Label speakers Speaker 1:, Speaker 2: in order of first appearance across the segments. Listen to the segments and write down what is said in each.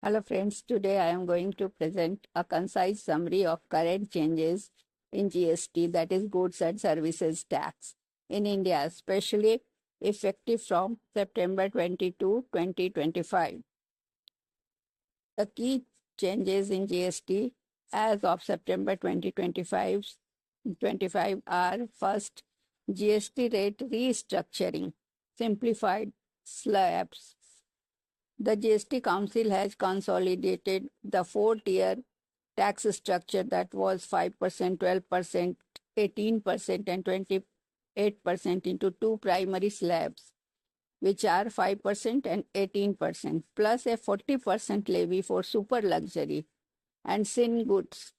Speaker 1: Hello friends, today I am going to present a concise summary of current changes in GST, that is goods and services tax in India, especially effective from September 22, 2025. The key changes in GST as of September 2025 are: first, GST rate restructuring, simplified slabs. The GST Council has consolidated the four-tier tax structure that was 5%, 12%, 18%, and 28% into two primary slabs, which are 5% and 18%, plus a 40% levy for super luxury and sin goods.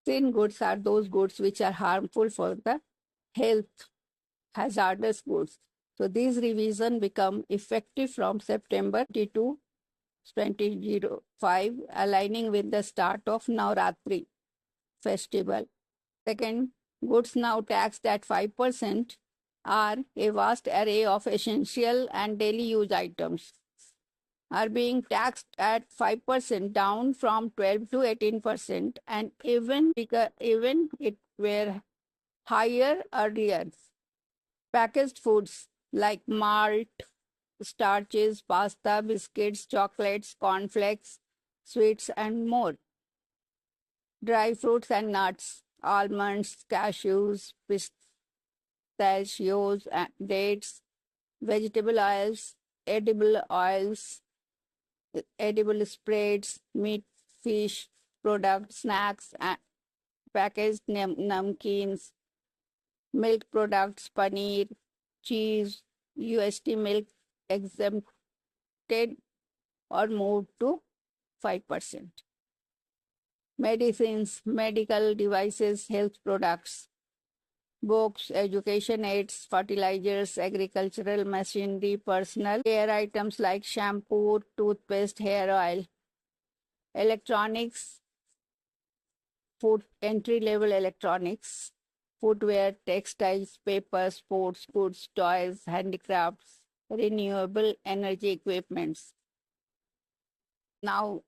Speaker 1: Sin goods are those goods which are harmful for the health, hazardous goods. So these revisions become effective from September 22, 2005, aligning with the start of Navratri festival. Second, goods now taxed at 5% are a vast array of essential and daily use items are being taxed at 5%, down from 12 to 18%, and even it were higher earlier. Packaged foods like malt, starches, pasta, biscuits, chocolates, cornflakes, sweets, and more. Dry fruits and nuts, almonds, cashews, pistachios, dates, vegetable oils, edible spreads, meat, fish, products, snacks, packaged namkeens, milk products, paneer, cheese, UST milk exempted or moved to 5%. Medicines, medical devices, health products, books, education aids, fertilizers, agricultural machinery, personal care items like shampoo, toothpaste, hair oil, electronics, food, entry-level electronics, footwear, textiles, paper, sports goods, toys, handicrafts, renewable energy equipments. Now,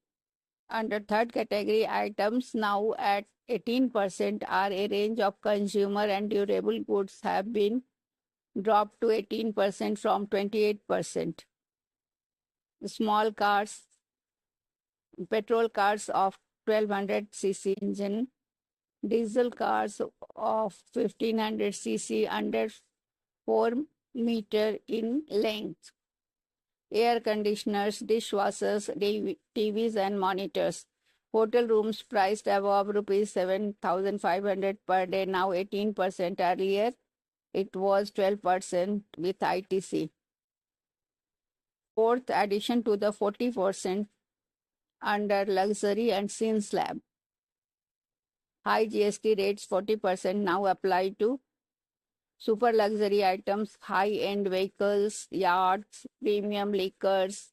Speaker 1: under third category, items now at 18% are a range of consumer and durable goods have been dropped to 18% from 28%. Small cars, petrol cars of 1200 cc engine, diesel cars of 1500 cc under 4 meter in length, air conditioners, dishwashers, TVs, and monitors. Hotel rooms priced above rupees 7,500 per day, now 18%. Earlier, it was 12% with ITC. Fourth, addition to the 40% under luxury and sin slab. High GST rates 40% now apply to super luxury items, high-end vehicles, yachts, premium liquors,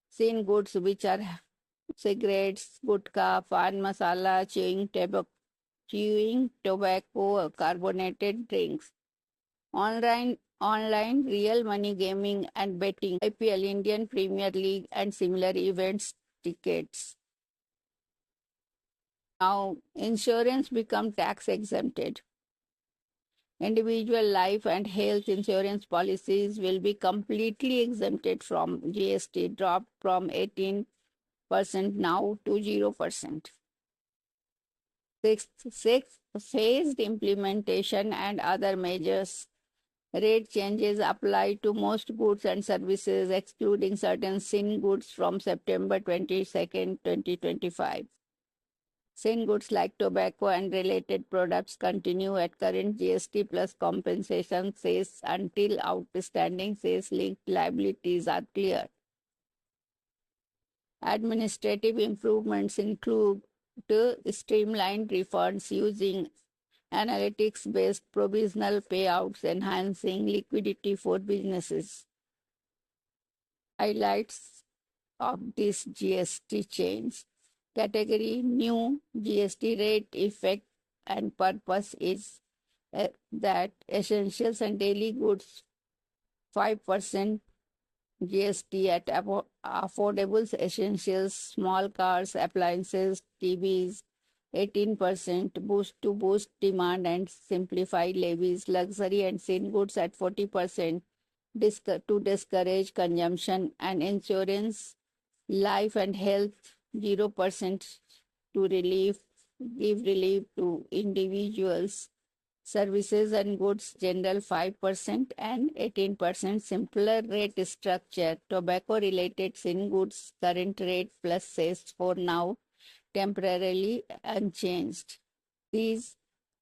Speaker 1: sin goods which are cigarettes, gutka, pan masala, chewing tobacco, carbonated drinks. Online real money gaming and betting, IPL, Indian Premier League, and similar events tickets. Now, insurance become tax exempted. Individual life and health insurance policies will be completely exempted from GST, dropped from 18% now to 0%. Sixth, phased implementation and other measures. Rate changes apply to most goods and services, excluding certain sin goods from September 22nd, 2025. Sin goods like tobacco and related products continue at current GST plus compensation cess until outstanding cess linked liabilities are cleared. Administrative improvements include streamlined refunds using analytics-based provisional payouts, enhancing liquidity for businesses. Highlights of this GST change. Category: new GST rate effect and purpose is that essentials and daily goods 5%, GST at affordable essentials, small cars, appliances, TVs, 18%, boost demand and simplify levies, luxury and sin goods at 40%, to discourage consumption, and insurance, life and health 0% to give relief to individuals. Services and goods general 5% and 18%, simpler rate structure. Tobacco related sin goods current rate plus cess for now, temporarily unchanged. These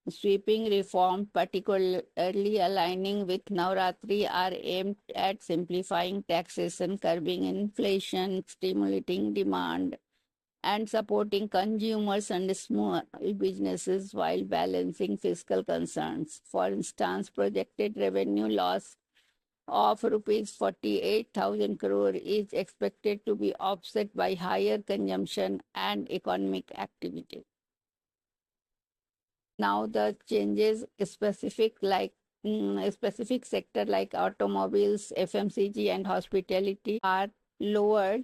Speaker 1: sweeping reforms, particularly aligning with Navratri, are aimed at simplifying taxation, curbing inflation, stimulating demand, and supporting consumers and small businesses while balancing fiscal concerns. For instance, projected revenue loss of rupees 48,000 crore is expected to be offset by higher consumption and economic activity. Now the changes specific sector like automobiles, FMCG and hospitality are lowered